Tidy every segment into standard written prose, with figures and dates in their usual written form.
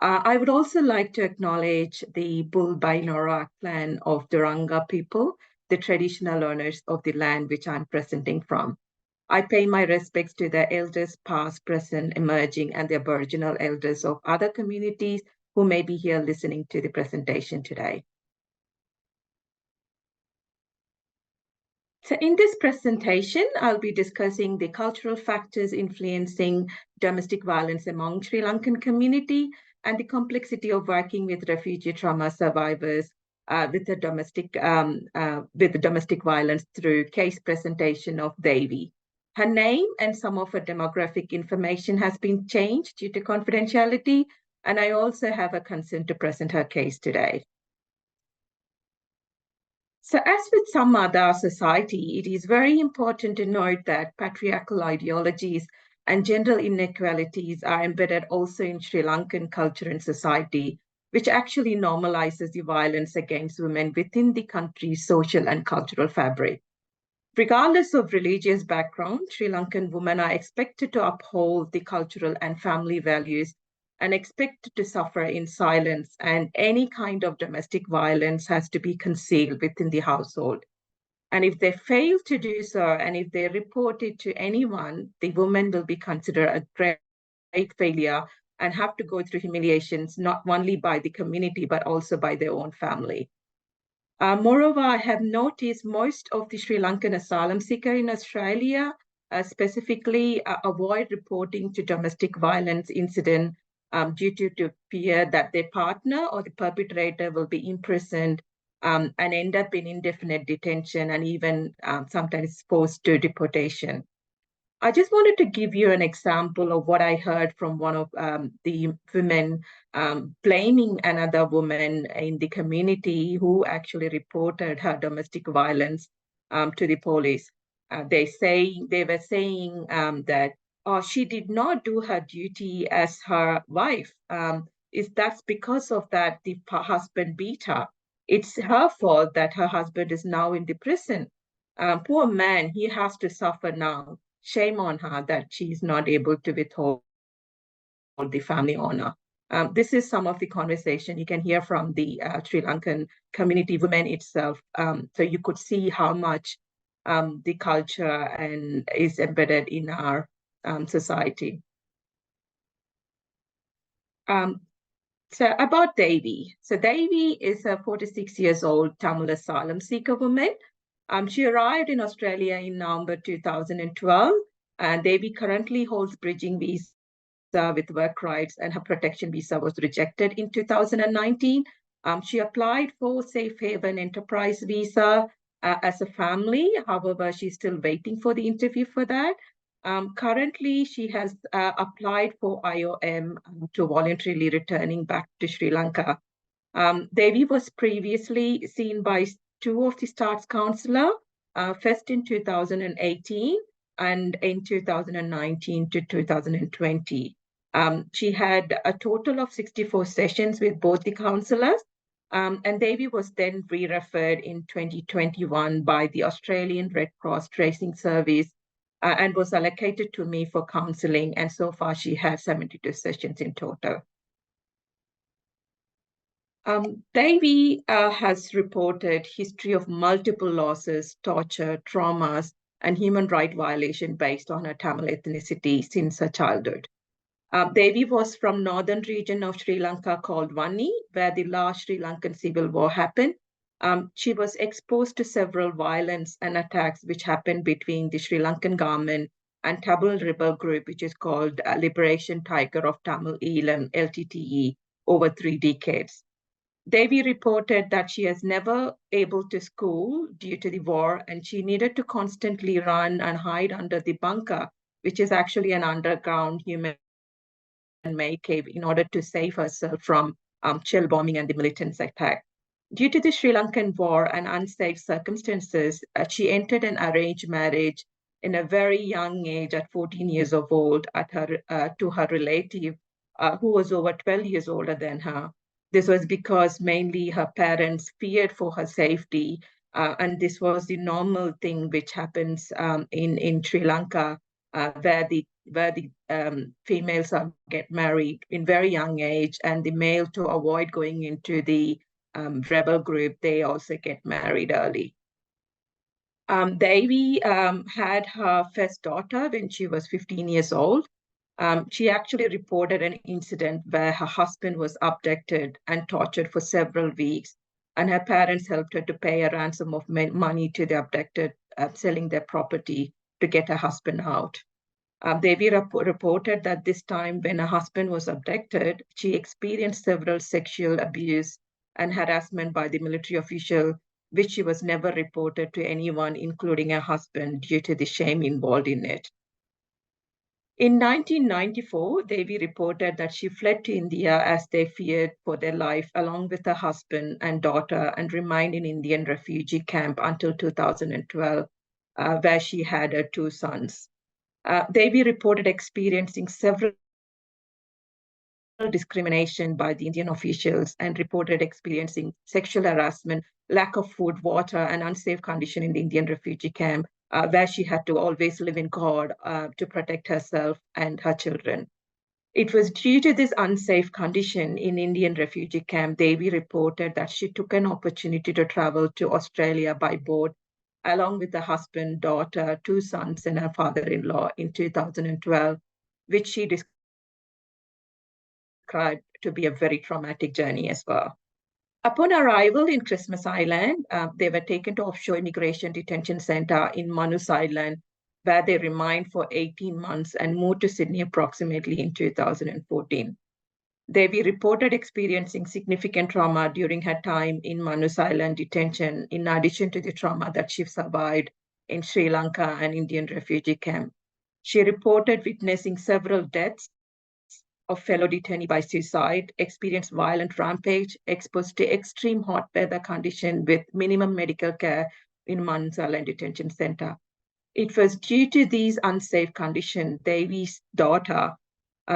I would also like to acknowledge the Bulbai Norak clan of Duranga people, the traditional owners of the land which I'm presenting from. I pay my respects to the elders past, present, emerging, and the Aboriginal elders of other communities who may be here listening to the presentation today. So in this presentation, I'll be discussing the cultural factors influencing domestic violence among Sri Lankan community and the complexity of working with refugee trauma survivors with the domestic violence through case presentation of Devi. Her name and some of her demographic information has been changed due to confidentiality, and I also have a consent to present her case today. So as with some other society, it is very important to note that patriarchal ideologies and gender inequalities are embedded also in Sri Lankan culture and society, which actually normalizes the violence against women within the country's social and cultural fabric. Regardless of religious background, Sri Lankan women are expected to uphold the cultural and family values and expected to suffer in silence, and any kind of domestic violence has to be concealed within the household. And if they fail to do so, and if they report it to anyone, the woman will be considered a great failure and have to go through humiliations, not only by the community, but also by their own family. Moreover, I have noticed most of the Sri Lankan asylum seeker in Australia specifically avoid reporting to domestic violence incident due to fear that their partner or the perpetrator will be imprisoned and end up in indefinite detention and even sometimes forced to deportation. I just wanted to give you an example of what I heard from one of the women blaming another woman in the community who actually reported her domestic violence to the police. They were saying that she did not do her duty as her wife. That's because of that the husband beat her. It's her fault that her husband is now in the prison. Poor man, he has to suffer now. Shame on her that she's not able to withhold the family honor. This is some of the conversation you can hear from the Sri Lankan community women itself. So you could see how much the culture and is embedded in our society. So about Devi. So Devi is a 46 years old Tamil asylum seeker woman. She arrived in Australia in November 2012, and Devi currently holds bridging visa with work rights, and her protection visa was rejected in 2019. She applied for Safe Haven Enterprise visa as a family. However, she's still waiting for the interview for that. Currently, she has applied for IOM to voluntarily returning back to Sri Lanka. Devi was previously seen by two of the START's counsellor, first in 2018 and in 2019 to 2020. She had a total of 64 sessions with both the counsellors, and Devi was then re-referred in 2021 by the Australian Red Cross Tracing Service and was allocated to me for counselling, and so far she has 72 sessions in total. Devi has reported history of multiple losses, torture, traumas, and human rights violation based on her Tamil ethnicity since her childhood. Devi was from northern region of Sri Lanka called Vanni, where the last Sri Lankan civil war happened. She was exposed to several violence and attacks which happened between the Sri Lankan government and Tamil rebel group, which is called Liberation Tiger of Tamil Eelam, LTTE, over 3 decades. Devi reported that she has never able to school due to the war, and she needed to constantly run and hide under the bunker, which is actually an underground human-made cave, in order to save herself from shell bombing and the militants' attack. Due to the Sri Lankan war and unsafe circumstances, she entered an arranged marriage in a very young age, at 14 years of old, to her relative, who was over 12 years older than her. This was because mainly her parents feared for her safety, and this was the normal thing which happens in Sri Lanka. where the females get married in very young age, and the male, to avoid going into the rebel group, they also get married early. Devi had her first daughter when she was 15 years old. She actually reported an incident where her husband was abducted and tortured for several weeks, and her parents helped her to pay a ransom of money to the abducted, selling their property to get her husband out. Devi reported that this time when her husband was abducted, she experienced several sexual abuse and harassment by the military official, which she was never reported to anyone, including her husband, due to the shame involved in it. In 1994, Devi reported that she fled to India as they feared for their life, along with her husband and daughter, and remained in Indian refugee camp until 2012, where she had her two sons. Devi reported experiencing several discrimination by the Indian officials and reported experiencing sexual harassment, lack of food, water, and unsafe condition in the Indian refugee camp, where she had to always live in God to protect herself and her children. It was due to this unsafe condition in Indian refugee camp, Devi reported that she took an opportunity to travel to Australia by boat, along with her husband, daughter, two sons, and her father-in-law in 2012, which she described to be a very traumatic journey as well. Upon arrival in Christmas Island, they were taken to offshore immigration detention center in Manus Island, where they remained for 18 months and moved to Sydney approximately in 2014. Devi reported experiencing significant trauma during her time in Manus Island detention, in addition to the trauma that she survived in Sri Lanka and Indian refugee camp. She reported witnessing several deaths of fellow detainees by suicide, experienced violent rampage, exposed to extreme hot weather conditions with minimum medical care in Manus Island Detention Center. It was due to these unsafe conditions, Devi's daughter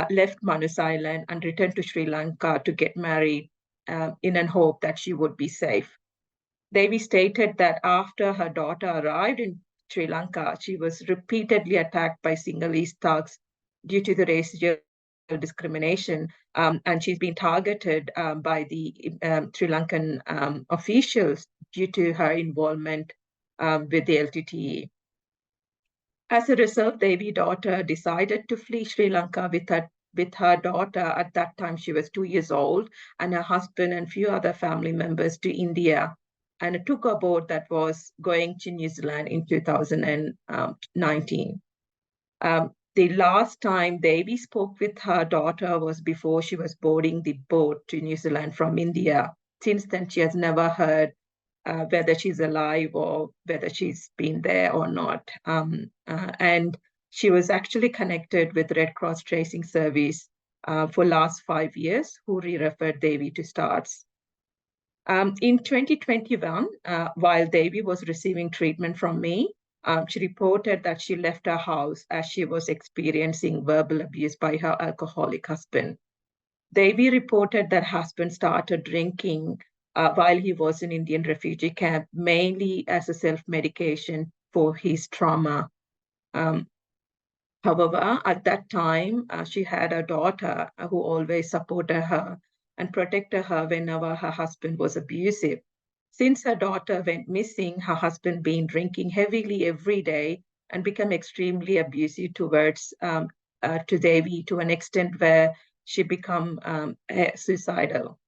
left Manus Island and returned to Sri Lanka to get married in an hope that she would be safe. Devi stated that after her daughter arrived in Sri Lanka, she was repeatedly attacked by Sinhalese thugs due to the racial discrimination, and she's been targeted by the Sri Lankan officials due to her involvement with the LTTE. As a result, Devi's daughter decided to flee Sri Lanka with her daughter. At that time, she was 2 years old, and her husband and few other family members to India, and took a boat that was going to New Zealand in 2019. The last time Devi spoke with her daughter was before she was boarding the boat to New Zealand from India. Since then, she has never heard whether she's alive or whether she's been there or not. And she was actually connected with Red Cross Tracing Service for last 5 years, who re-referred Devi to STARTS. In 2021, while Devi was receiving treatment from me, she reported that she left her house as she was experiencing verbal abuse by her alcoholic husband. Devi reported that husband started drinking while he was in Indian refugee camp, mainly as a self-medication for his trauma. However, at that time, she had a daughter who always supported her and protected her whenever her husband was abusive. Since her daughter went missing, her husband been drinking heavily every day and become extremely abusive towards to Devi, to an extent where she become suicidal.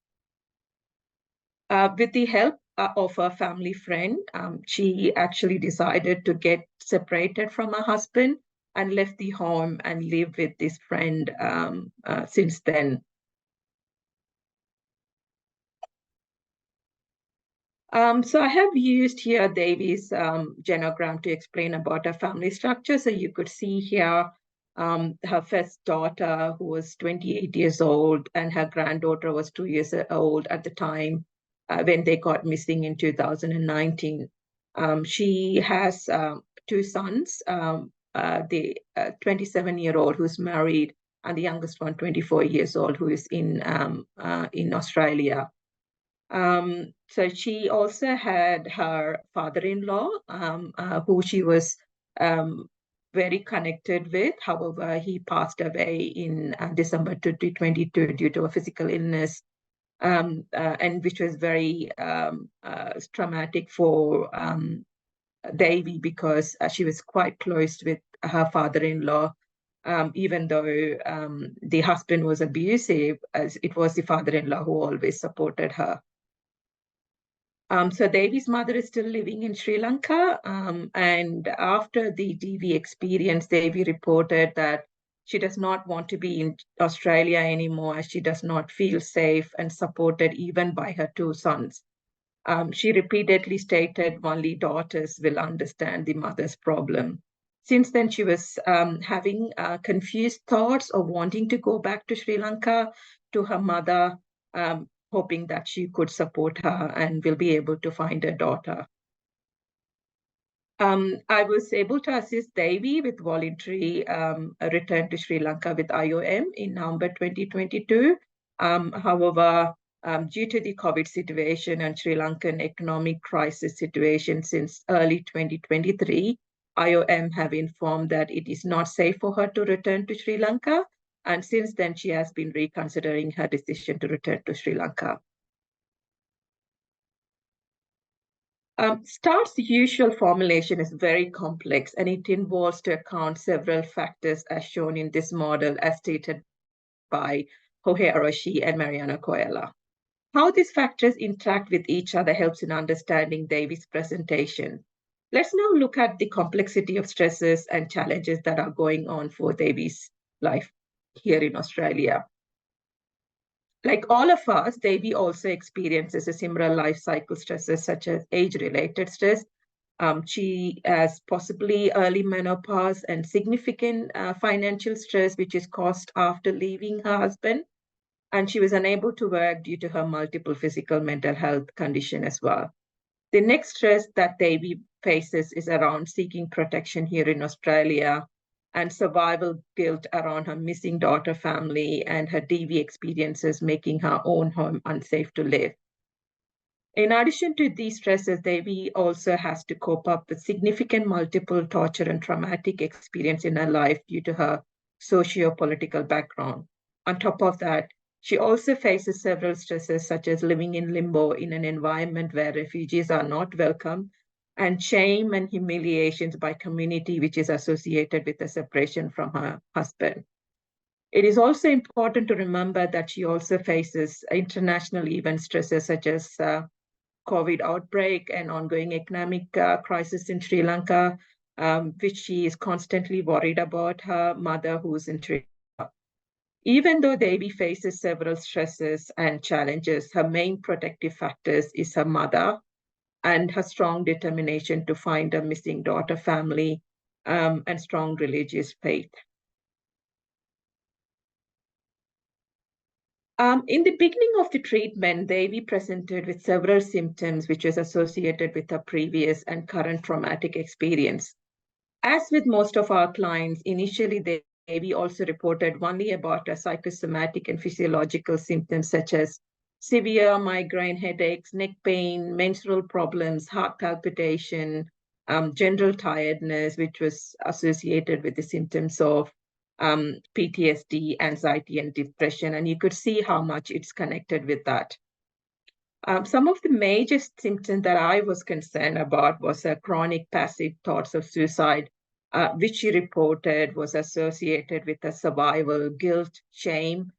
With the help of a family friend, she actually decided to get separated from her husband and left the home and lived with this friend since then. So I have used here Devi's genogram to explain about her family structure. So you could see here her first daughter, who was 28 years old, and her granddaughter was 2 years old at the time when they got missing in 2019. She has two sons, the 27-year-old who's married, and the youngest one, 24 years old, who is in Australia. So she also had her father-in-law, who she was very connected with. However, he passed away in December 2022 due to a physical illness, and which was very traumatic for Devi, because she was quite close with her father-in-law. Even though the husband was abusive, as it was the father-in-law who always supported her. So Devi's mother is still living in Sri Lanka. And after the DV experience, Devi reported that she does not want to be in Australia anymore, as she does not feel safe and supported even by her two sons. She repeatedly stated only daughters will understand the mother's problem. Since then, she was having confused thoughts of wanting to go back to Sri Lanka to her mother, hoping that she could support her and will be able to find a daughter. I was able to assist Devi with voluntary return to Sri Lanka with IOM in November 2022. However, due to the COVID situation and Sri Lankan economic crisis situation since early 2023, IOM have informed that it is not safe for her to return to Sri Lanka. And since then, she has been reconsidering her decision to return to Sri Lanka. START's usual formulation is very complex, and it involves to account several factors as shown in this model, as stated by Jorge Aroshi and Mariana Coelho. How these factors interact with each other helps in understanding Devi's presentation. Let's now look at the complexity of stresses and challenges that are going on for Devi's life here in Australia. Like all of us, Devi also experiences a similar life cycle stresses such as age-related stress. She has possibly early menopause and significant financial stress, which is caused after leaving her husband. And she was unable to work due to her multiple physical mental health condition as well. The next stress that Devi faces is around seeking protection here in Australia, and survival guilt around her missing daughter family and her DV experiences making her own home unsafe to live. In addition to these stresses, Devi also has to cope up with significant multiple torture and traumatic experience in her life due to her socio-political background. On top of that, she also faces several stresses, such as living in limbo in an environment where refugees are not welcome, and shame and humiliations by community, which is associated with the separation from her husband. It is also important to remember that she also faces international event stresses such as COVID outbreak and ongoing economic crisis in Sri Lanka, which she is constantly worried about her mother who's in Sri Lanka. Even though Devi faces several stresses and challenges, her main protective factors is her mother and her strong determination to find a missing daughter family, and strong religious faith. In the beginning of the treatment, Devi presented with several symptoms which was associated with her previous and current traumatic experience. As with most of our clients, initially Devi also reported only about psychosomatic and physiological symptoms such as severe migraine headaches, neck pain, menstrual problems, heart palpitation, general tiredness, which was associated with the symptoms of PTSD, anxiety, and depression. And you could see how much it's connected with that. Some of the major symptoms that I was concerned about was chronic passive thoughts of suicide, which she reported was associated with a survival, guilt, shame,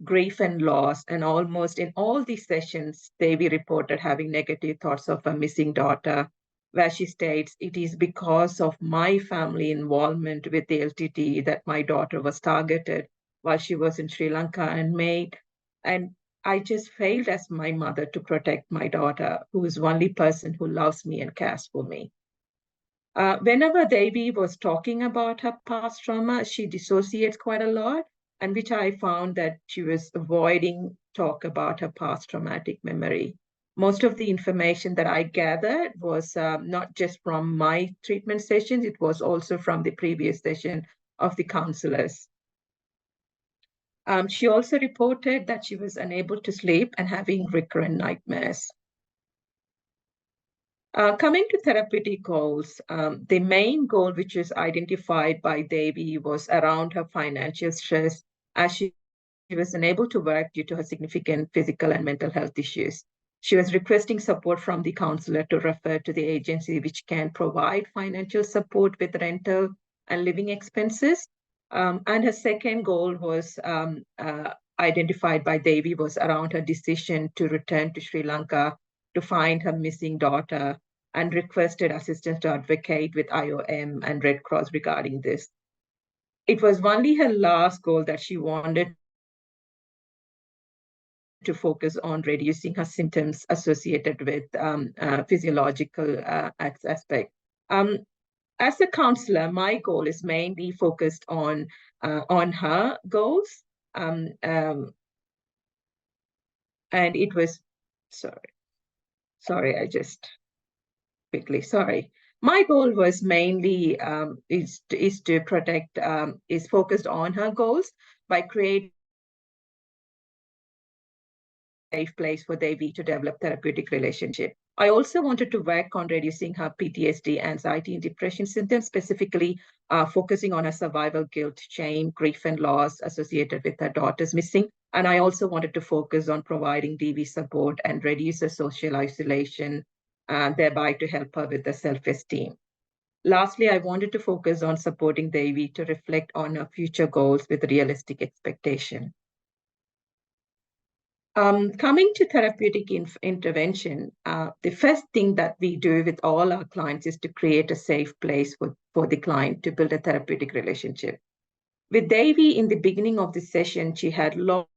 grief, and loss. And almost in all these sessions, Devi reported having negative thoughts of a missing daughter, where she states, "It is because of my family involvement with the LTT that my daughter was targeted while she was in Sri Lanka and made. And I just failed as my mother to protect my daughter, who is the only person who loves me and cares for me." Whenever Devi was talking about her past trauma, she dissociates quite a lot, and which I found that she was avoiding talk about her past traumatic memory. Most of the information that I gathered was not just from my treatment sessions, it was also from the previous session of the counselors. She also reported that she was unable to sleep and having recurrent nightmares. Coming to therapeutic goals, the main goal which was identified by Devi was around her financial stress as she was unable to work due to her significant physical and mental health issues. She was requesting support from the counselor to refer to the agency which can provide financial support with rental and living expenses. And her second goal was identified by Devi was around her decision to return to Sri Lanka to find her missing daughter and requested assistance to advocate with IOM and Red Cross regarding this. It was only her last goal that she wanted to focus on reducing her symptoms associated with physiological aspect. As a counselor, my goal is mainly focused on her goals, and it was sorry, I just quickly sorry. My goal was mainly is to protect is focused on her goals by creating safe place for Devi to develop therapeutic relationship. I also wanted to work on reducing her PTSD, anxiety, and depression symptoms, specifically focusing on her survival guilt, shame, grief, and loss associated with her daughter's missing. And I also wanted to focus on providing Devi support and reduce her social isolation, thereby to help her with the self-esteem. Lastly, I wanted to focus on supporting Devi to reflect on her future goals with realistic expectation. Coming to therapeutic intervention, the first thing that we do with all our clients is to create a safe place for the client to build a therapeutic relationship. With Devi, in the beginning of the session, she had lost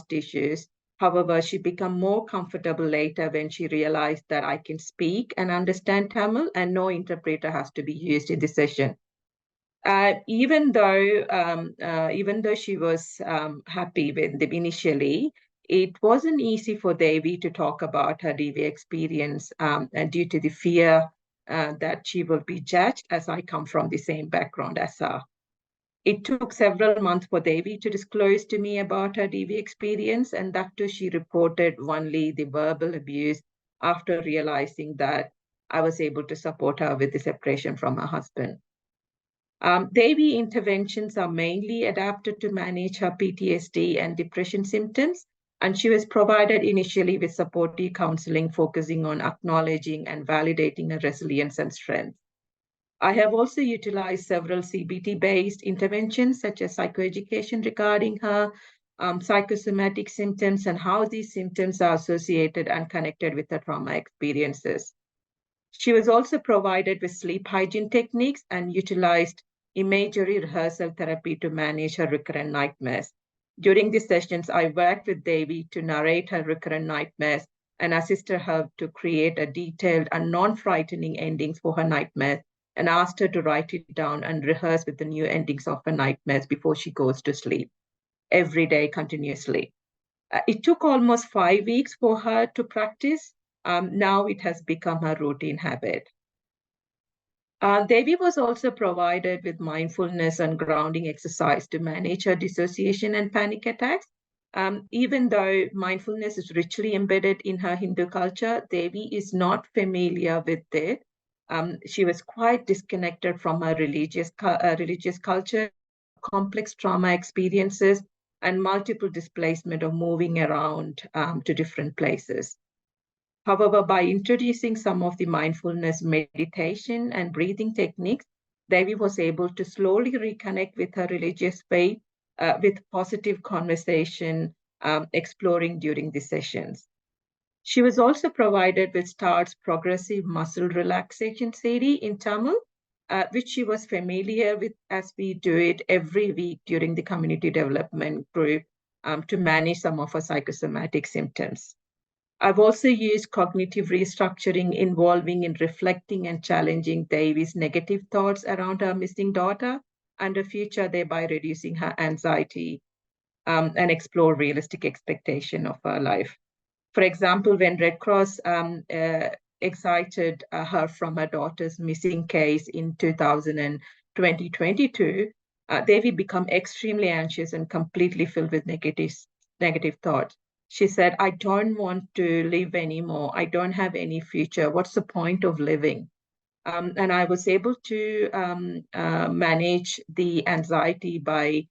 issues. However, she became more comfortable later when she realized that I can speak and understand Tamil and no interpreter has to be used in the session. Even though she was happy with them initially, it wasn't easy for Devi to talk about her DV experience and due to the fear that she will be judged, as I come from the same background as her. It took several months for Devi to disclose to me about her DV experience, and that too she reported only the verbal abuse after realizing that I was able to support her with the separation from her husband. Devi interventions are mainly adapted to manage her PTSD and depression symptoms, and she was provided initially with supportive counseling focusing on acknowledging and validating her resilience and strength. I have also utilized several CBT-based interventions, such as psychoeducation regarding her psychosomatic symptoms and how these symptoms are associated and connected with her trauma experiences. She was also provided with sleep hygiene techniques and utilized imagery rehearsal therapy to manage her recurrent nightmares. During these sessions, I worked with Devi to narrate her recurrent nightmares and assisted her to create a detailed and non-frightening endings for her nightmares and asked her to write it down and rehearse with the new endings of her nightmares before she goes to sleep every day continuously. It took almost 5 weeks for her to practice. Now it has become her routine habit. Devi was also provided with mindfulness and grounding exercise to manage her dissociation and panic attacks. Even though mindfulness is richly embedded in her Hindu culture, Devi is not familiar with it. She was quite disconnected from her religious culture, complex trauma experiences, and multiple displacement of moving around to different places. However, by introducing some of the mindfulness meditation and breathing techniques, Devi was able to slowly reconnect with her religious faith with positive conversation, exploring during the sessions. She was also provided with START's progressive muscle relaxation series in Tamil, which she was familiar with as we do it every week during the community development group to manage some of her psychosomatic symptoms. I've also used cognitive restructuring involving in reflecting and challenging Devi's negative thoughts around her missing daughter and her future, thereby reducing her anxiety and explore realistic expectation of her life. For example, when Red Cross excited her from her daughter's missing case in 2022, Devi became extremely anxious and completely filled with negative thoughts. she said, I don't want to live anymore. I don't have any future. What's the point of living? And I was able to manage the anxiety by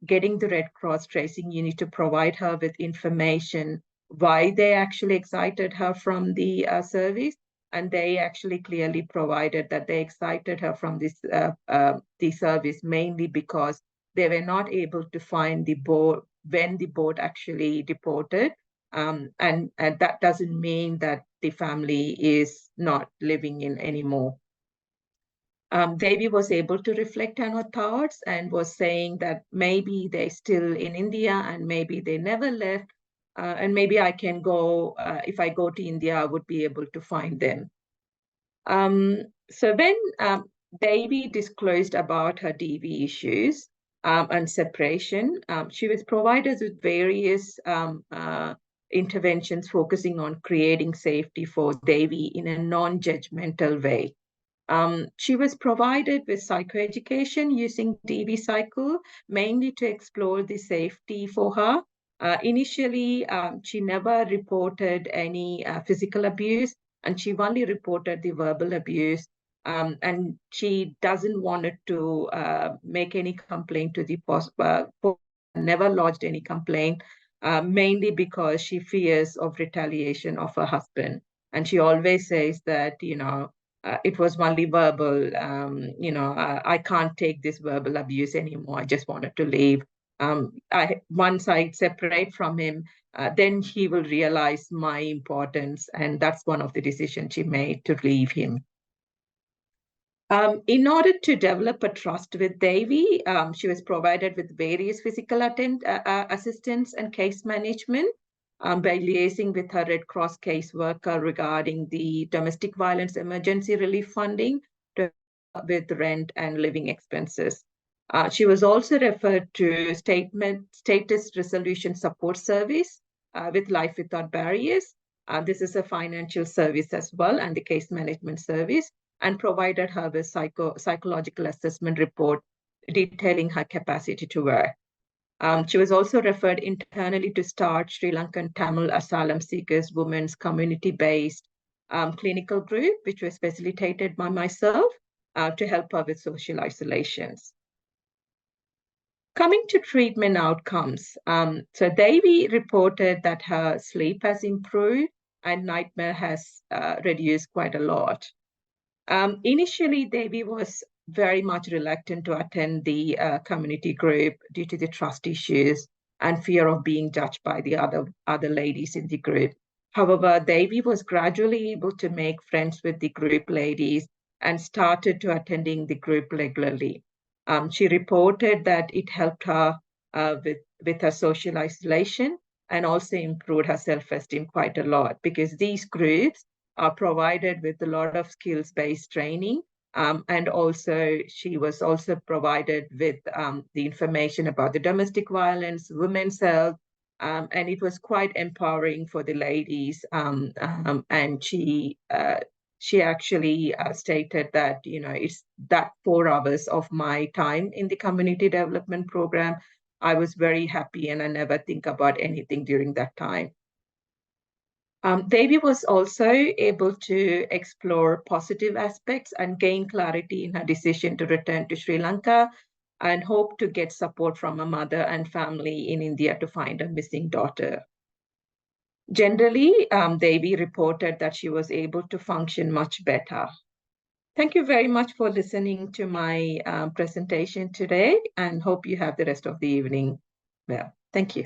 getting the Red Cross tracing unit to provide her with information why they actually exited her from the service. And they actually clearly provided that they exited her from the service mainly because they were not able to find the boat when the boat actually deported. And that doesn't mean that the family is not living in anymore. Devi was able to reflect on her thoughts and was saying that maybe they're still in India and maybe they never left. And maybe I can go, if I go to India, I would be able to find them. So when Devi disclosed about her DV issues and separation, she was provided with various interventions focusing on creating safety for Devi in a non-judgmental way. She was provided with psychoeducation using DV Cycle, mainly to explore the safety for her. Initially, she never reported any physical abuse, and she only reported the verbal abuse. And she doesn't want to make any complaint to the post, never lodged any complaint, mainly because she fears of retaliation of her husband. And she always says that, it was only verbal. I can't take this verbal abuse anymore. I just wanted to leave. Once I separate from him, then he will realize my importance. And that's one of the decisions she made, to leave him. In order to develop a trust with Devi, she was provided with various physical assistance and case management by liaising with her Red Cross caseworker regarding the domestic violence emergency relief funding with rent and living expenses. She was also referred to status resolution support service with Life Without Barriers. This is a financial service as well, and the case management service, and provided her with psychological assessment report detailing her capacity to work. She was also referred internally to start Sri Lankan Tamil Asylum Seekers Women's Community-based clinical group, which was facilitated by myself to help her with social isolations. Coming to treatment outcomes, so Devi reported that her sleep has improved and nightmare has reduced quite a lot. Initially, Devi was very much reluctant to attend the community group due to the trust issues and fear of being judged by the other ladies in the group. However, Devi was gradually able to make friends with the group ladies and started to attending the group regularly. She reported that it helped her with her social isolation and also improved her self-esteem quite a lot, because these groups are provided with a lot of skills-based training. And also, she was also provided with the information about the domestic violence, women's health, and it was quite empowering for the ladies. And she actually stated that, it's that 4 hours of my time in the community development program. I was very happy, and I never think about anything during that time. Devi was also able to explore positive aspects and gain clarity in her decision to return to Sri Lanka, and hope to get support from a mother and family in India to find a missing daughter. Generally, Devi reported that she was able to function much better. Thank you very much for listening to my presentation today, and hope you have the rest of the evening well. Thank you.